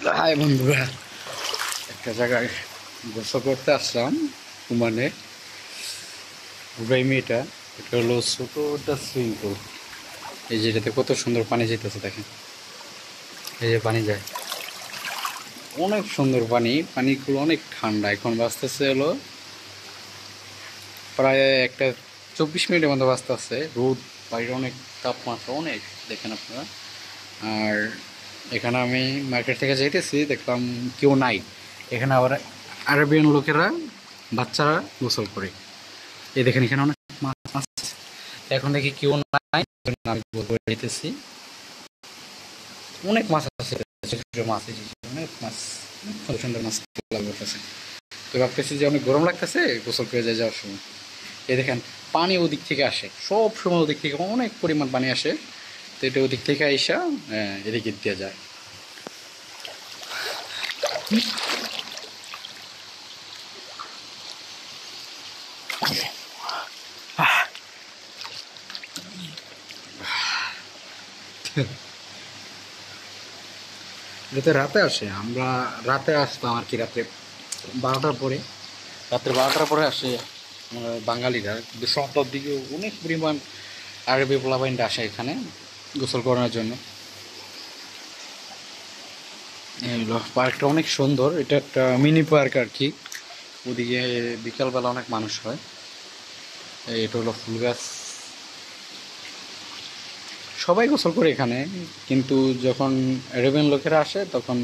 High বন্ধুরা, একটা জায়গায় গোসল করতে আসলাম। ওমানে উবাইমি, এটা এটা হলো ছোট একটা সুইমিং পুল। এই যেটাতে কত সুন্দর পানি যেতেছে দেখেন। এই যে পানি যায়, অনেক সুন্দর পানি। পানিগুলো অনেক ঠান্ডা। এখন বাজতেছে হলো প্রায় একটা 24 মিনিটের মতো বাজতেছে। রোদ বাইরে অনেক, তাপমাত্রা অনেক, দেখেন আপনারা। আর এখানে আমি মার্কেট থেকে যাইতেছি, দেখলাম কেউ নাই এখানে। আবার আরবিয়ান লোকেরা, বাচ্চারা গোসল করে। এই দেখেন এখানে অনেক মাছ আছে। এখন দেখি কেউ নাই, আমি গোসল করে যেতেছি। অনেক মাছ আছে, ছোট ছোট মাছ, এই যে অনেক মাছ, অনেক সুন্দর সুন্দর মাছ লাগতেছে। তো ভাবতেছি যে অনেক গরম লাগতেছে, গোসল করে যাওয়ার সময়। এই দেখেন পানি ওদিক থেকে আসে, সব সময় ওদিক থেকে অনেক পরিমাণ পানি আসে। তো এটা ওদিক থেকে আইসা এদিকে দিয়ে যায়। এটা তো রাতে আসে, আমরা রাতে আসতাম আর কি। রাত্রে 12টার পরে, রাত্রে 12টার পরে আসে আমরা বাঙালিরা। কিন্তু সন্ধ্যার দিকে অনেক পরিমাণ আরবি পোলাপাইনটা আসে এখানে গোসল করানোর জন্য। এই হলো পার্কটা, অনেক সুন্দর। এটা একটা মিনি পার্ক আর কি। ওদিকে বিকালবেলা অনেক মানুষ হয়। এটা হলো ফুল গাছ, সবাই গোসল করে এখানে। কিন্তু যখন আরবিয়ান লোকেরা আসে তখন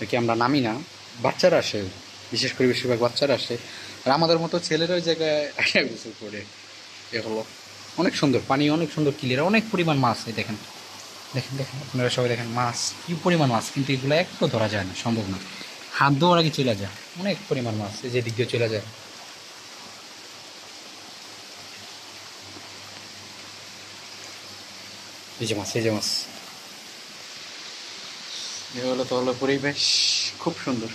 আর কি আমরা নামি না। বাচ্চারা আসে, বিশেষ করে বেশিরভাগ বাচ্চারা আসে। আর আমাদের মতো ছেলেরা ওই জায়গায় এসে গোসল করে। এ হলো অনেক সুন্দর পানি, অনেক সুন্দর ক্লিয়ার, অনেক পরিমাণ মাছ। এই দেখেন, দেখেন দেখেন আপনারা সবাই দেখেন মাছ, কী পরিমাণ মাছ। কিন্তু এগুলো একটু ধরা যায় না, সম্ভব না। হাত ধোয়ার আগে চলে যায়, অনেক পরিমাণ মাছ এই যে দিক দিয়ে চলে যায়। এই যে মাছ, এই যে মাছ। এ হলো তো হলো পরিবেশ, খুব সুন্দর।